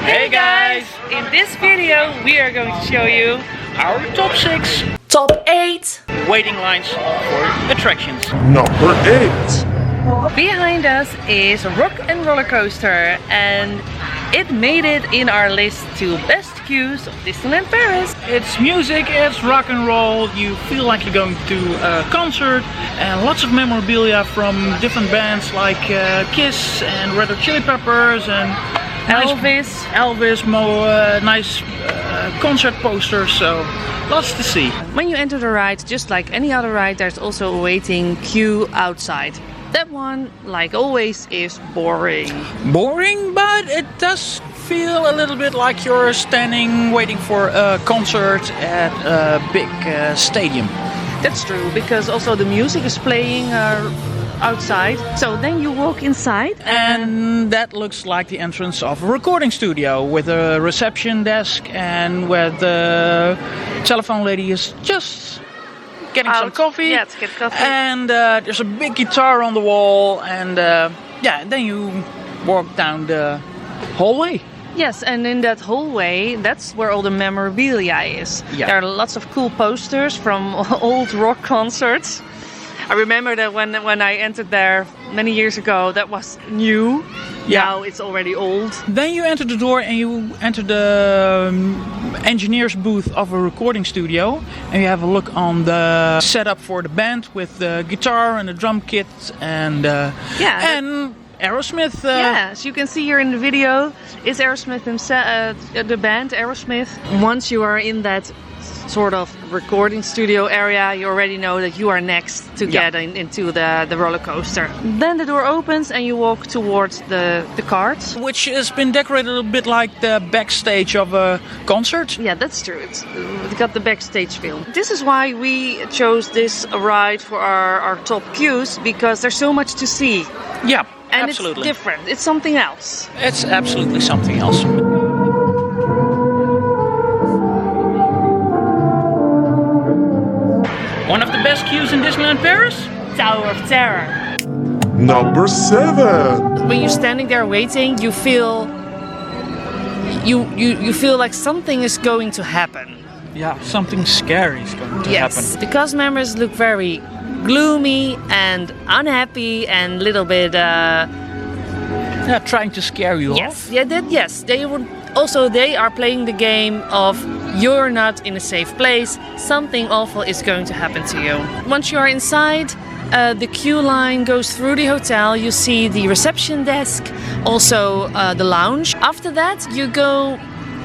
Hey guys! In this video we are going to show you Our top 6 top 8 waiting lines for attractions. Number 8. Behind us is Rock and Roller Coaster, and it made it in our list to best queues of Disneyland Paris. It's music, it's rock and roll, you feel like you're going to a concert, and lots of memorabilia from different bands like Kiss and Red Hot Chili Peppers and Elvis, nice concert posters, so lots to see. When you enter the ride, just like any other ride, there's also a waiting queue outside. That one, like always, is boring. Boring, but it does feel a little bit like you're standing waiting for a concert at a big stadium. That's true, because also the music is playing outside. So then you walk inside. And that looks like the entrance of a recording studio with a reception desk and where the telephone lady is just getting some coffee. Yeah, to get coffee. And there's a big guitar on the wall, and then you walk down the hallway. Yes, and in that hallway, that's where all the memorabilia is. Yeah. There are lots of cool posters from old rock concerts. I remember that when I entered there many years ago, that was new. Yeah. Now it's already old. Then you enter the door and you enter the engineer's booth of a recording studio, and you have a look on the setup for the band with the guitar and the drum kit and and Aerosmith. Yes, you can see here in the video is Aerosmith himself, the band Aerosmith. Once you are in that sort of recording studio area, you already know that you are next to get into the roller coaster. Then the door opens and you walk towards the cart. Which has been decorated a bit like the backstage of a concert. Yeah, that's true. It's got the backstage feel. This is why we chose this ride for our top queues, because there's so much to see. Yeah, and absolutely. It's different. It's something else. It's absolutely something else. One of the best queues in Disneyland Paris? Tower of Terror. Number 7. When you're standing there waiting, you feel you feel like something is going to happen. Yeah, something scary is going to happen. The cast members look very gloomy and unhappy and a little bit trying to scare you off. They are playing the game of you're not in a safe place, something awful is going to happen to you. Once you are inside, the queue line goes through the hotel, you see the reception desk, also the lounge. After that you go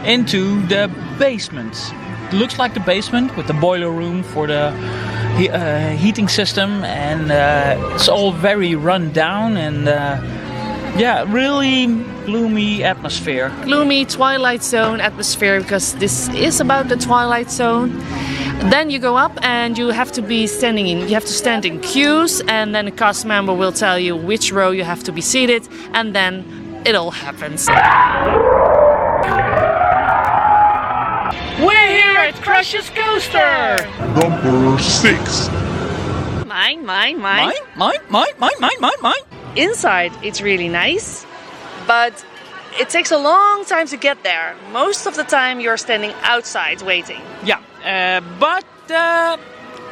into the basement. It looks like the basement with the boiler room for the heating system, and it's all very run down and really gloomy atmosphere. Gloomy Twilight Zone atmosphere, because this is about the Twilight Zone. Then you go up and you have to stand in queues, and then a cast member will tell you which row you have to be seated, and then it all happens. We're here at Crush's Coaster! Number 6. Mine. Mine. Inside it's really nice, but it takes a long time to get there. Most of the time you're standing outside waiting. Yeah, but the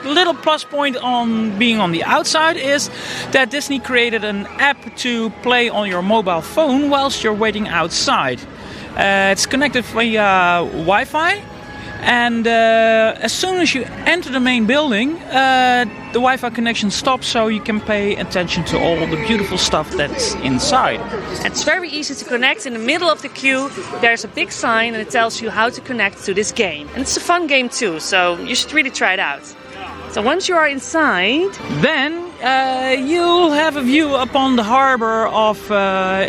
little plus point on being on the outside is that Disney created an app to play on your mobile phone whilst you're waiting outside. It's connected via Wi-Fi, and as soon as you enter the main building, the Wi-Fi connection stops, so you can pay attention to all the beautiful stuff that's inside. It's very easy to connect. In the middle of the queue there's a big sign and it tells you how to connect to this game. And it's a fun game too, so you should really try it out. So once you are inside, then you'll have a view upon the harbor of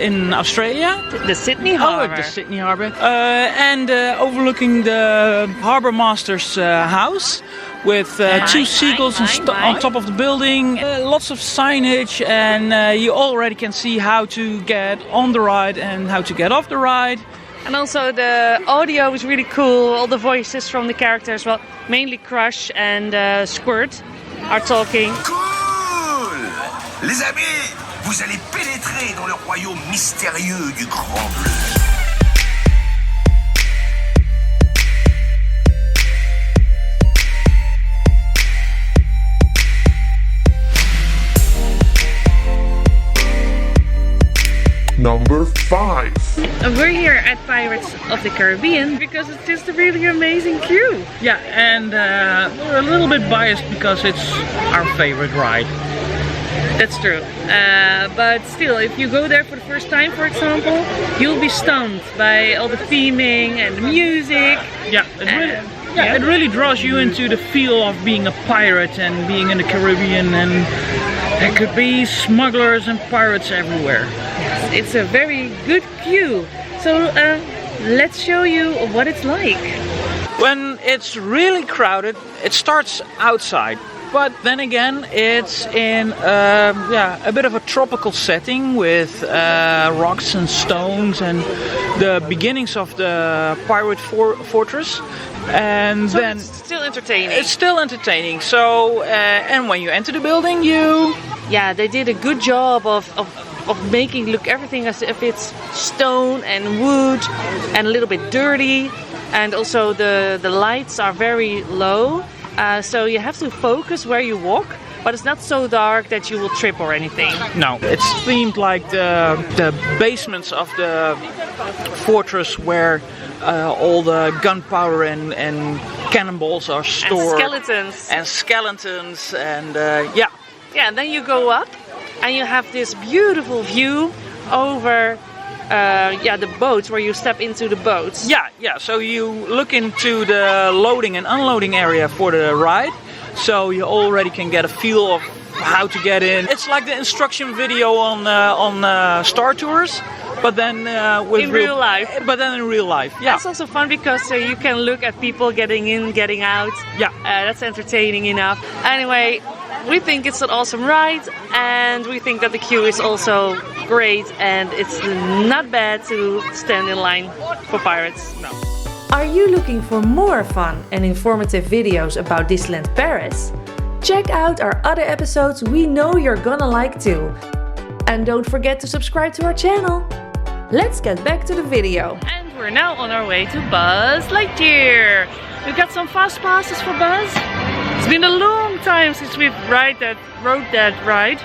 in Australia. The Sydney Harbour. The Sydney Harbour. And overlooking the harbour master's house with two seagulls on top of the building. Lots of signage, and you already can see how to get on the ride and how to get off the ride. And also the audio is really cool. All the voices from the characters, well, mainly Crush and Squirt, are talking. Cool! Les amis, vous allez pénétrer dans le royaume mystérieux du Grand Bleu. here at Pirates of the Caribbean because it's just a really amazing queue. Yeah, and we're a little bit biased because it's our favorite ride. That's true. But still, if you go there for the first time, for example, you'll be stunned by all the theming and the music. Yeah, it really draws you into the feel of being a pirate and being in the Caribbean, and there could be smugglers and pirates everywhere. It's a very good queue. So let's show you what it's like. When it's really crowded, it starts outside. But then again, it's in a bit of a tropical setting with rocks and stones and the beginnings of the pirate fortress. And so then it's still entertaining. It's still entertaining. So and when you enter the building, yeah, they did a good job of making look everything as if it's stone and wood and a little bit dirty, and also the lights are very low. So you have to focus where you walk, but it's not so dark that you will trip or anything. No, it's themed like the basements of the fortress where all the gunpowder and cannonballs are stored. And skeletons. And yeah, and then you go up and you have this beautiful view over the boats, where you step into the boats. Yeah, so you look into the loading and unloading area for the ride, so you already can get a feel of how to get in. It's like the instruction video on Star Tours, but then in real life. But then in real life, yeah. That's also fun because you can look at people getting in, getting out. Yeah. That's entertaining enough. Anyway, we think it's an awesome ride, and we think that the queue is also great, and it's not bad to stand in line for Pirates. No. Are you looking for more fun and informative videos about Disneyland Paris? Check out our other episodes, we know you're gonna like too. And don't forget to subscribe to our channel. Let's get back to the video. And we're now on our way to Buzz Lightyear. We've got some fast passes for Buzz. It's been a long time since we've rode that ride.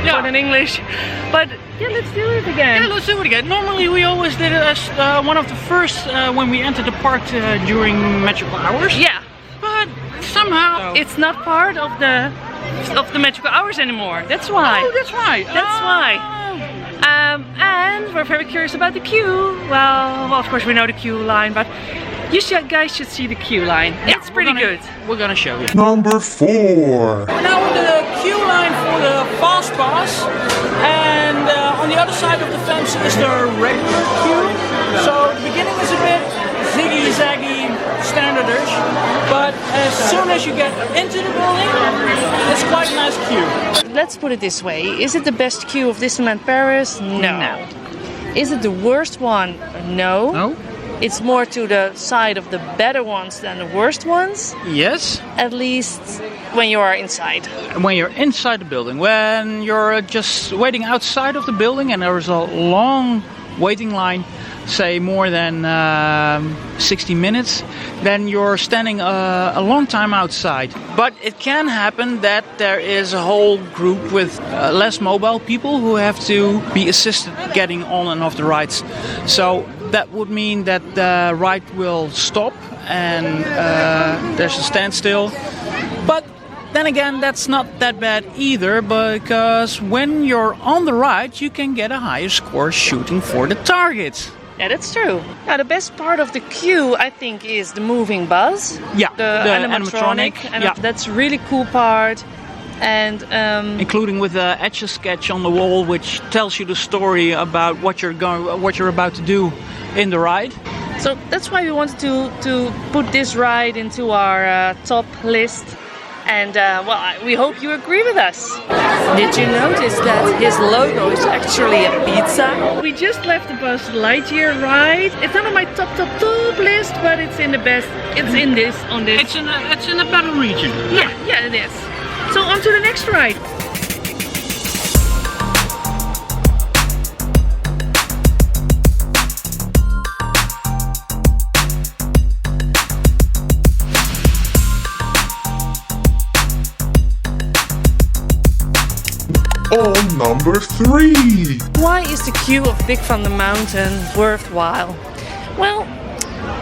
Not in English. But yeah, let's do it again. Yeah, let's do it again. Normally we always did it as one of the first when we entered the park during magical hours. Yeah. But somehow it's not part of the magical hours anymore. That's why. Oh, that's right. That's why. And we're very curious about the queue. Well, of course we know the queue line, but you guys should see the queue line. Yeah, it's pretty good. We're gonna show you. Number 4. We're now in the queue line for the fast pass, and on the other side of the fence is the regular queue. So the beginning is a bit ziggy-zaggy, standardish, but as soon as you get into the building, it's quite a nice queue. Let's put it this way. Is it the best queue of Disneyland Paris? No. Is it the worst one? No. No? It's more to the side of the better ones than the worst ones. Yes. At least when you are inside. When you're inside the building, when you're just waiting outside of the building and there is a long waiting line, say more than 60 minutes, then you're standing a long time outside. But it can happen that there is a whole group with less mobile people who have to be assisted getting on and off the rides. So that would mean that the ride will stop and there's a standstill. But then again, that's not that bad either, because when you're on the ride, you can get a higher score shooting for the target. Yeah, that's true. Now, the best part of the queue, I think, is the moving bus. Yeah, the animatronic. And yeah. That's a really cool part. And including with the Etch-a-Sketch on the wall, which tells you the story about what you're about to do in the ride. So that's why we wanted to put this ride into our top list. And we hope you agree with us. Did you notice that his logo is actually a pizza? We just left the Buzz Lightyear ride. It's not on my top list, but it's in the best. It's in this on this. It's in a better region. Yeah, it is. So on to the next ride. On Number 3. Why is the queue of Big Thunder Mountain worthwhile? Well,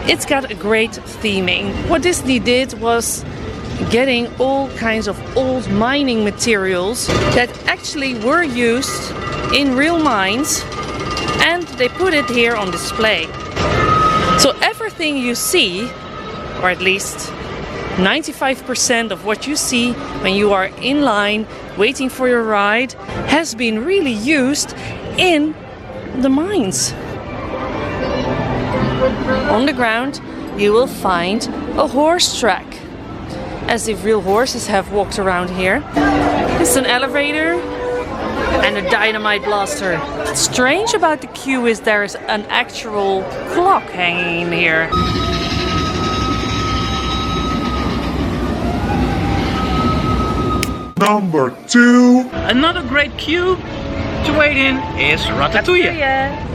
it's got a great theming. What Disney did was getting all kinds of old mining materials that actually were used in real mines, and they put it here on display. So everything you see, or at least 95% of what you see when you are in line waiting for your ride, has been really used in the mines. On the ground you will find a horse track, as if real horses have walked around here. It's an elevator and a dynamite blaster. What's strange about the queue is there is an actual clock hanging in here. Number 2. Another great queue to wait in is Ratatouille.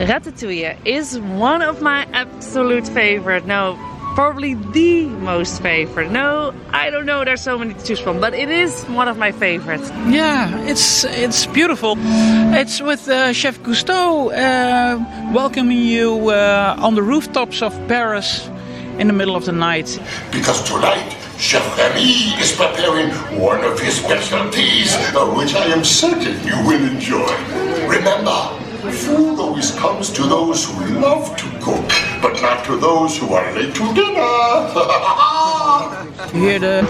Ratatouille is one of my absolute favorite. No, probably the most favorite. No, I don't know, there's so many to choose from, but it is one of my favorites. Yeah, it's beautiful. It's with Chef Cousteau welcoming you on the rooftops of Paris in the middle of the night. Because tonight, Chef Remy is preparing one of his specialties, which I am certain you will enjoy. Remember, food always comes to those who love to cook, but not to those who are late to dinner. You hear the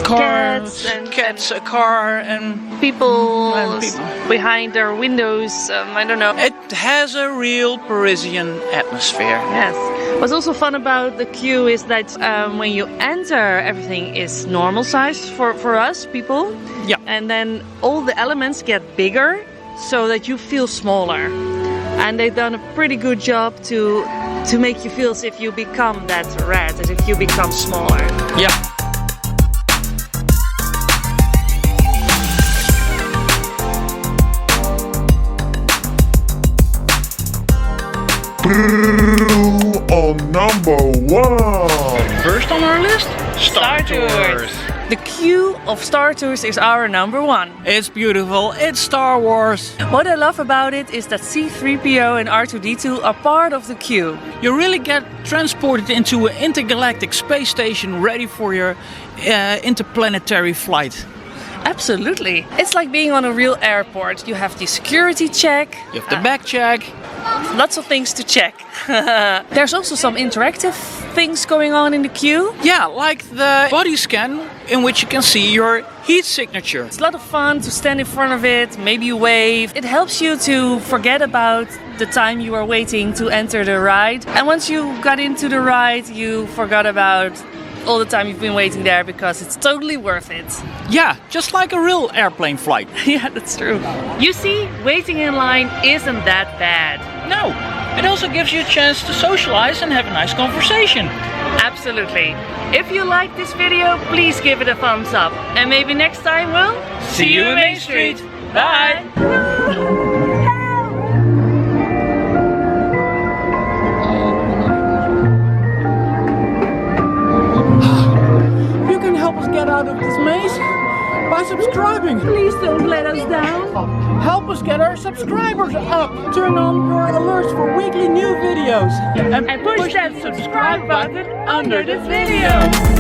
cats, a car, and People people. behind their windows, I don't know. it has a real Parisian atmosphere. Yes. What's also fun about the queue is that when you enter, everything is normal size for us people. Yeah. And then all the elements get bigger so that you feel smaller. And they've done a pretty good job to make you feel as if you become that rat, as if you become smaller. Yeah. On number 1. First on our list, Star Tours. The queue of Star Tours is our number 1. It's beautiful. It's Star Wars. What I love about it is that C-3PO and R2-D2 are part of the queue. You really get transported into an intergalactic space station ready for your interplanetary flight. Absolutely. It's like being on a real airport. You have the security check. You have the back check. Lots of things to check. There's also some interactive things going on in the queue. Yeah, like the body scan in which you can see your heat signature. It's a lot of fun to stand in front of it, maybe wave. It helps you to forget about the time you were waiting to enter the ride. And once you got into the ride, you forgot about all the time you've been waiting there because it's totally worth it. Yeah, just like a real airplane flight. Yeah, that's true. You see, waiting in line isn't that bad. No, it also gives you a chance to socialize and have a nice conversation. Absolutely. If you like this video, please give it a thumbs up. And maybe next time we'll See you in Main Street. Bye. You can help us get out of this maze by subscribing. Please don't let us down. Help us get our subscribers up. Turn on your alerts for weekly new videos. And push that subscribe button under this video.